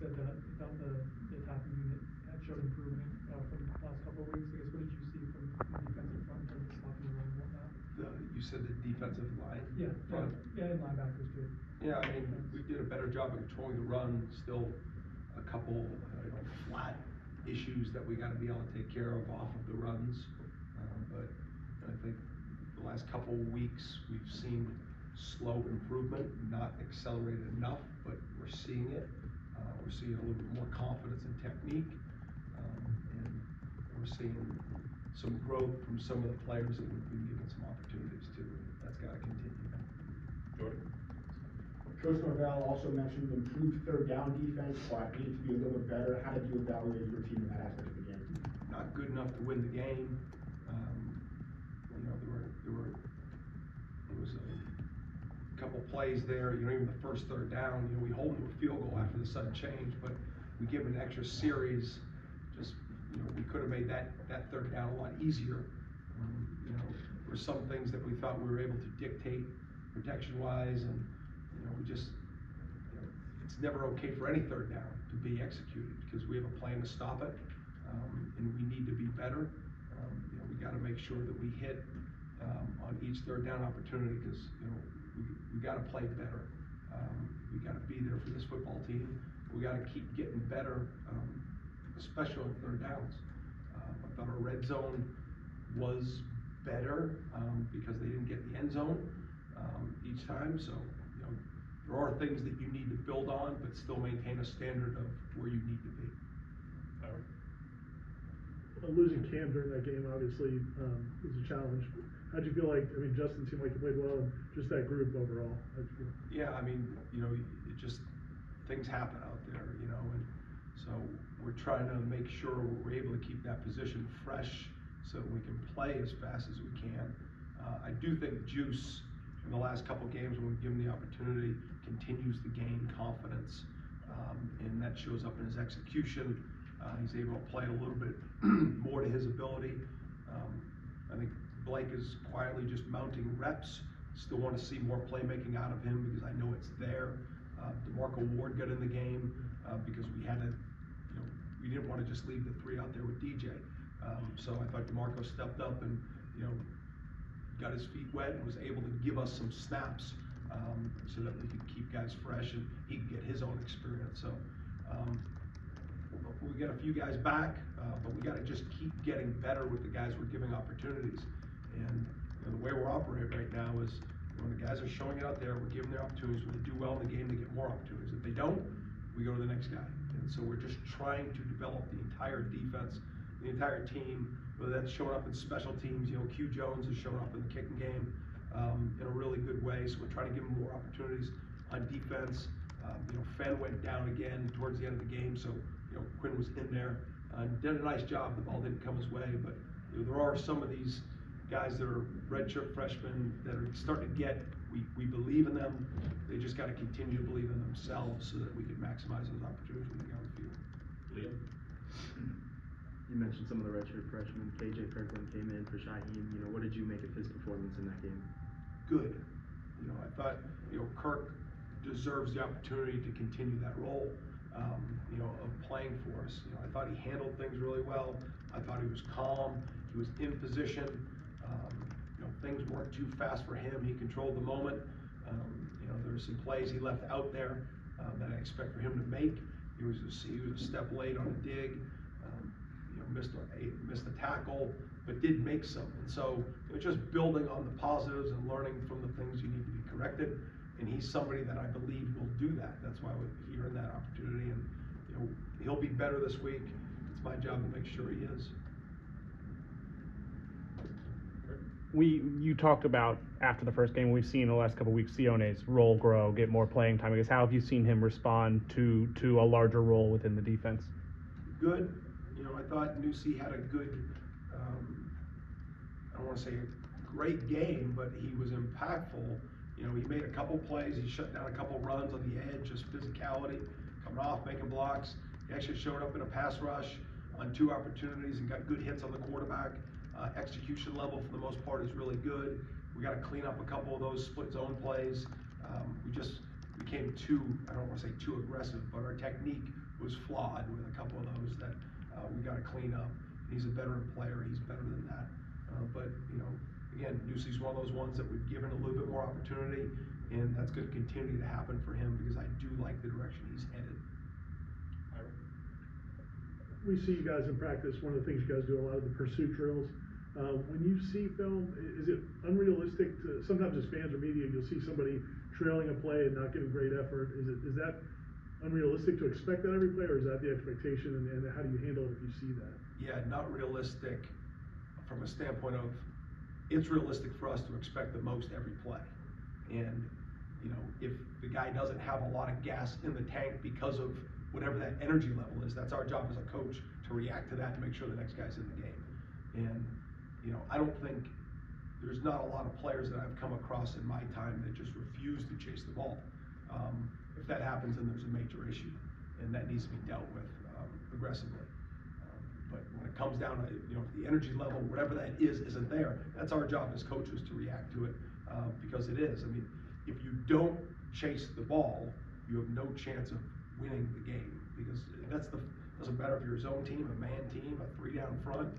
said that you thought the attacking unit had showed improvement from the last couple of weeks. I guess what did you see from the defensive front in terms of stopping the run and whatnot? You said the defensive line? Yeah, front? Yeah, and linebackers too. Yeah, I mean, we did a better job of controlling the run. Still a couple flat issues that we got to be able to take care of off of the runs. But I think the last couple of weeks we've seen slow improvement, not accelerated enough, but we're seeing it. We're seeing a little bit more confidence in technique, and we're seeing some growth from some of the players that we've been given some opportunities to. That's got to continue. Jordan? Coach Norvell also mentioned improved third down defense, but needed to be a little bit better. How did you evaluate your team in that aspect of the game? Not good enough to win the game. There was a couple plays there. Even the first third down. We hold them to a field goal after the sudden change, but we give them an extra series. Just we could have made that third down a lot easier. There were some things that we thought we were able to dictate protection-wise, and we just, it's never okay for any third down to be executed because we have a plan to stop it, and we need to be better. We got to make sure that we hit on each third down opportunity because we got to play better. We got to be there for this football team. We got to keep getting better, especially on third downs. I thought our red zone was better because they didn't get the end zone each time. So there are things that you need to build on, but still maintain a standard of where you need to be. Losing Cam during that game obviously was a challenge. How'd you feel like? I mean, Justin seemed like he played well, and just that group overall. How'd you feel? Yeah, I mean, it just things happen out there, and so we're trying to make sure we're able to keep that position fresh so we can play as fast as we can. I do think Juice in the last couple of games when we give him the opportunity continues to gain confidence, and that shows up in his execution. He's able to play a little bit more to his ability. I think Blake is quietly just mounting reps. Still want to see more playmaking out of him because I know it's there. DeMarco Ward got in the game because we had to, we didn't want to just leave the three out there with DJ. So I thought DeMarco stepped up and, got his feet wet and was able to give us some snaps so that we could keep guys fresh and he could get his own experience. So we got a few guys back, but we got to just keep getting better with the guys we're giving opportunities. And the way we're operating right now is when the guys are showing it out there, we're giving their opportunities. When they do well in the game, they get more opportunities. If they don't, we go to the next guy. And so we're just trying to develop the entire defense, the entire team, whether that's showing up in special teams. Q Jones is showing up in the kicking game in a really good way. So we're trying to give him more opportunities on defense. Fenn went down again towards the end of the game, so Quinn was in there and did a nice job. The ball didn't come his way, but there are some of these guys that are redshirt freshmen that are starting to get. We believe in them. They just got to continue to believe in themselves so that we can maximize those opportunities when they get on the field. Liam? You mentioned some of the redshirt freshmen. KJ Kirkland came in for Shaheem. What did you make of his performance in that game? Good. I thought Kirk deserves the opportunity to continue that role. Of playing for us. I thought he handled things really well. I thought he was calm. He was in position. Things weren't too fast for him. He controlled the moment. There were some plays he left out there that I expect for him to make. He was a step late on a dig. Missed a tackle, but did make some. And so it was just building on the positives and learning from the things you need to be corrected. And he's somebody that I believe will do that. That's why we're here in that opportunity. And he'll be better this week. It's my job to make sure he is. You talked about after the first game, we've seen in the last couple of weeks Sione's role grow, get more playing time. I guess how have you seen him respond to a larger role within the defense? Good. I thought Nusi had a good, I don't want to say a great game, but he was impactful. He made a couple plays. He shut down a couple runs on the edge, just physicality, coming off, making blocks. He actually showed up in a pass rush on 2 opportunities and got good hits on the quarterback. Execution level for the most part is really good. We got to clean up a couple of those split zone plays. We just became too, I don't want to say too aggressive, but our technique was flawed with a couple of those that we got to clean up. He's a veteran player. He's better than that. But again, Ducey's one of those ones that we've given a little bit more opportunity, and that's going to continue to happen for him because I do like the direction he's headed. We see you guys in practice. One of the things you guys do a lot of the pursuit drills. When you see film, is it unrealistic to, sometimes as fans or media, you'll see somebody trailing a play and not giving great effort. Is that unrealistic to expect that every play, or is that the expectation, and how do you handle it if you see that? Yeah, not realistic from a standpoint of, it's realistic for us to expect the most every play. And, if the guy doesn't have a lot of gas in the tank because of whatever that energy level is, that's our job as a coach to react to that and make sure the next guy's in the game. And, I don't think, there's not a lot of players that I've come across in my time that just refuse to chase the ball. If that happens, then there's a major issue, and that needs to be dealt with aggressively. But when it comes down to, if the energy level, whatever that is, isn't there, that's our job as coaches to react to it, because it is. I mean, if you don't chase the ball, you have no chance of winning the game, because doesn't matter if you're a zone team, a man team, a 3 down front.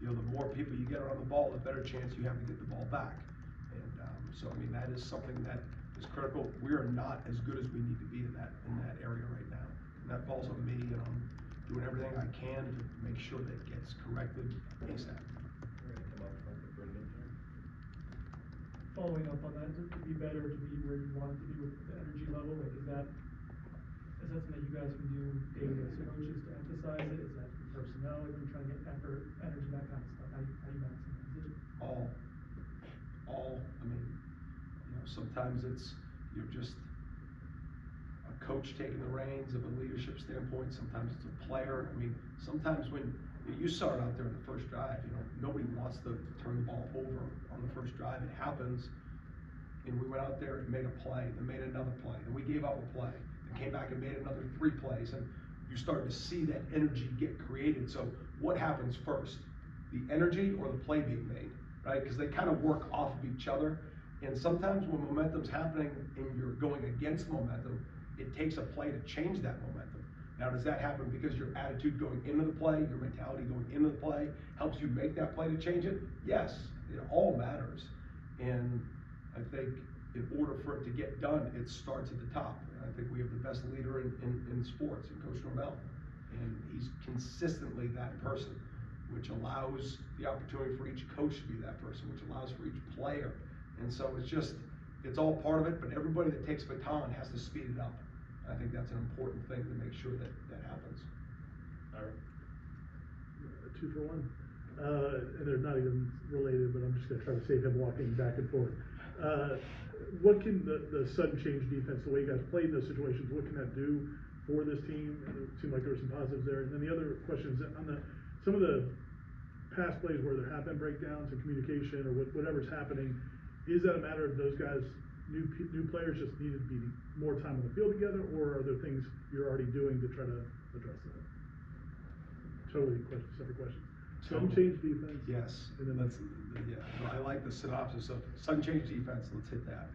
The more people you get around the ball, the better chance you have to get the ball back. And so, I mean, that is something that is critical. We are not as good as we need to be in that area right now, and that falls on me, and I'm doing everything I can to make sure that gets corrected ASAP. Following up on that, to be better, to be where you want it to be with the energy level, like is that something that you guys can do daily as coaches to emphasize it? Is that personnel, if you're trying to get effort, energy, that kind of stuff? How you maximize it? All. I mean, sometimes it's just a coach taking the reins of a leadership standpoint. Sometimes it's a player. I mean, sometimes when you start out there in the first drive, nobody wants to turn the ball over on the first drive. It happens, and we went out there and made a play, then made another play, then we gave up a play, and came back and made another 3 plays, and you start to see that energy get created. So what happens first, the energy or the play being made, right? Because they kind of work off of each other. And sometimes when momentum's happening and you're going against momentum, it takes a play to change that momentum. Now, does that happen because your attitude going into the play, your mentality going into the play, helps you make that play to change it? Yes, it all matters. And I think in order for it to get done, it starts at the top. And I think we have the best leader in sports, in Coach Norvell. And he's consistently that person, which allows the opportunity for each coach to be that person, which allows for each player. And so it's all part of it, but everybody that takes baton has to speed it up. I think that's an important thing to make sure that happens. All right. 2 for 1. And they're not even related, but I'm just going to try to save him walking back and forth. What can the sudden change defense, the way you guys played in those situations, what can that do for this team? And it seemed like there were some positives there. And then the other question is on some of the pass plays where there have been breakdowns in communication or whatever's happening. Is that a matter of those guys, new players, just needed to be more time on the field together, or are there things you're already doing to try to address that? Totally separate question. Sudden change defense. Yes. And then I like the synopsis of sudden change defense. Let's hit that.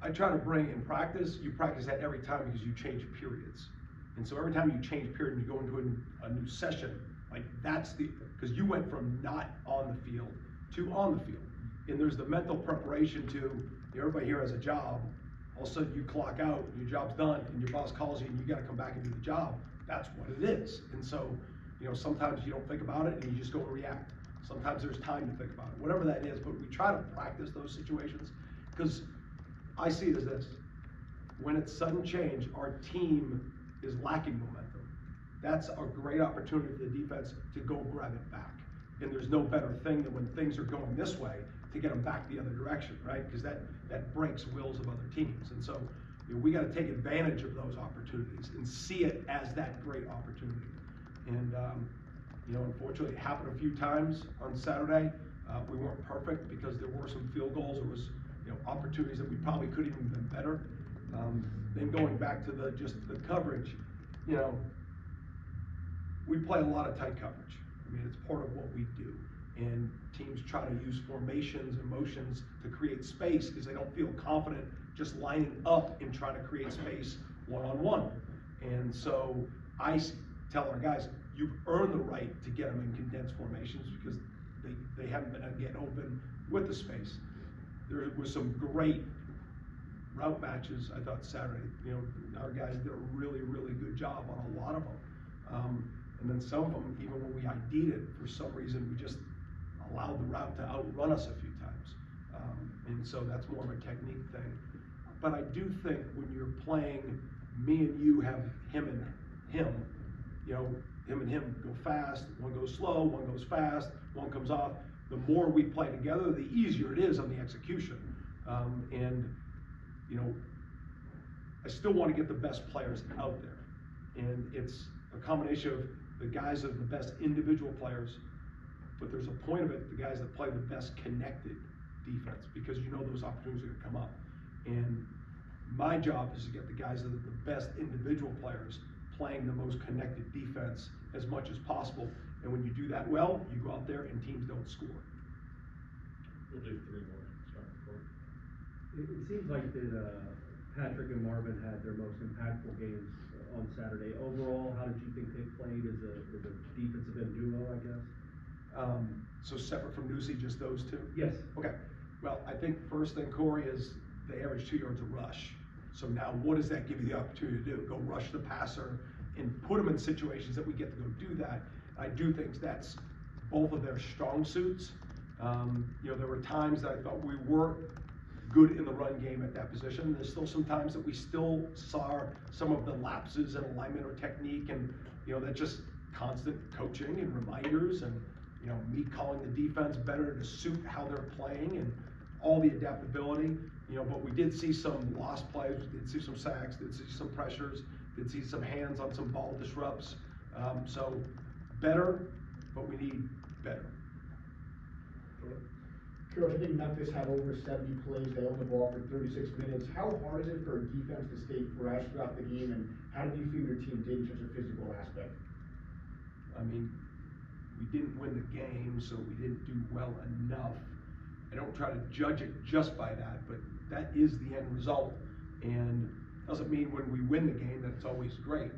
I try to bring in practice. You practice that every time because you change periods, and so every time you change period and you go into a new session, like because you went from not on the field to on the field, and there's the mental preparation to everybody here has a job. All of a sudden you clock out and your job's done and your boss calls you and you got to come back and do the job. That's what it is. And so, sometimes you don't think about it and you just go and react. Sometimes there's time to think about it, whatever that is, but we try to practice those situations because I see it as this. When it's sudden change, our team is lacking momentum. That's a great opportunity for the defense to go grab it back. And there's no better thing than when things are going this way to get them back the other direction, right? Because that breaks wills of other teams. And so we got to take advantage of those opportunities and see it as that great opportunity. And unfortunately, it happened a few times on Saturday. We weren't perfect because there were some field goals. There was opportunities that we probably could have even been better. Then going back to the coverage, we play a lot of tight coverage. I mean, it's part of what we do. And teams try to use formations and motions to create space because they don't feel confident just lining up and trying to create space one-on-one. And so I tell our guys, you've earned the right to get them in condensed formations because they haven't been able to get open with the space. There was some great route matches, I thought, Saturday. You know, our guys did a really, really good job on a lot of them. And then some of them, even when we ID'd it, for some reason, we just allowed the route to outrun us a few times. And so that's more of a technique thing. But I do think when you're playing, me and you have him and him, you know, him and him go fast, one goes slow, one goes fast, one comes off. The more we play together, the easier it is on the execution. And, you know, I still want to get the best players out there. And it's a combination of the guys that are the best individual players, but there's a point of it, the guys that play the best connected defense, because you know those opportunities are going to come up. And my job is to get the guys that are the best individual players playing the most connected defense as much as possible. And when you do that well, you go out there and teams don't score. We'll do 3 more. Start the court. It seems like that Patrick and Marvin had their most impactful games on Saturday. Overall, how did you think they played as a defensive end duo, I guess? So separate from Nusi, just those two? Yes. Okay. Well, I think first thing, Corey, is they average 2 yards a rush. So now what does that give you the opportunity to do? Go rush the passer and put them in situations that we get to go do that. I do think that's both of their strong suits. You know, there were times that I thought we were good in the run game at that position. There's still some times that we still saw some of the lapses in alignment or technique, and, you know, that just constant coaching and reminders and, you know, me calling the defense better to suit how they're playing and all the adaptability, you know, but we did see some lost plays, we did see some sacks, did see some pressures, did see some hands on some ball disrupts. So better, but we need better. Coach, I think Memphis had over 70 plays. They owned the ball for 36 minutes. How hard is it for a defense to stay fresh throughout the game, and how do you feel your team did in terms of physical aspect? I mean, we didn't win the game, so we didn't do well enough. I don't try to judge it just by that, but that is the end result. And doesn't mean when we win the game that it's always great.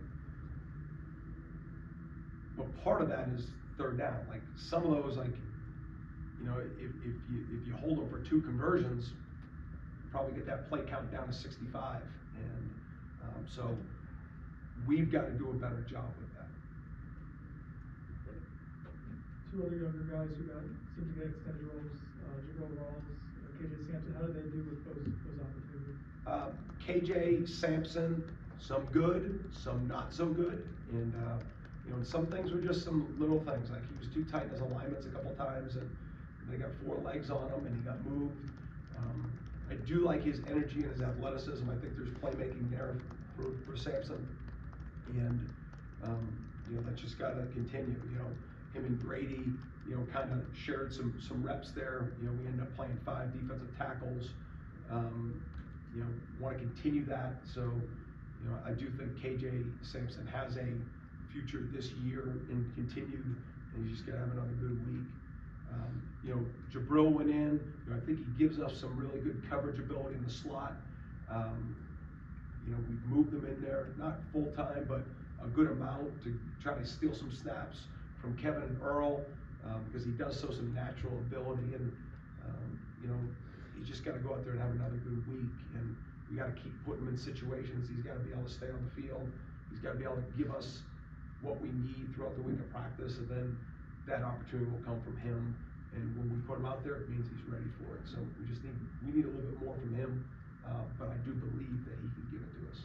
But part of that is third down. Like some of those, like, you know, if you hold them for 2 conversions, you probably get that play count down to 65. And so we've got to do a better job with that. 2 other younger guys who seem to get extended roles, Jabril Rawls, KJ Sampson. How did they do with those opportunities? KJ Sampson, some good, some not so good, and you know, some things were just some little things, like he was too tight in his alignments a couple times, and they got 4 legs on him, and he got moved. I do like his energy and his athleticism. I think there's playmaking there for Sampson, and you know, that's just got to continue. You know, him and Grady, you know, kind of shared some reps there. You know, we ended up playing 5 defensive tackles. You know, want to continue that. So, you know, I do think KJ Sampson has a future this year and continued, and he's just got to have another good week. You know, Jabril went in. You know, I think he gives us some really good coverage ability in the slot. You know, we've moved him in there, not full time, but a good amount to try to steal some snaps from Kevin and Earl, because he does show some natural ability, and you know, he's just got to go out there and have another good week, and we got to keep putting him in situations. He's got to be able to stay on the field. He's got to be able to give us what we need throughout the week of practice, and then that opportunity will come from him. And when we put him out there, it means he's ready for it. So we need a little bit more from him, but I do believe that he can give it to us.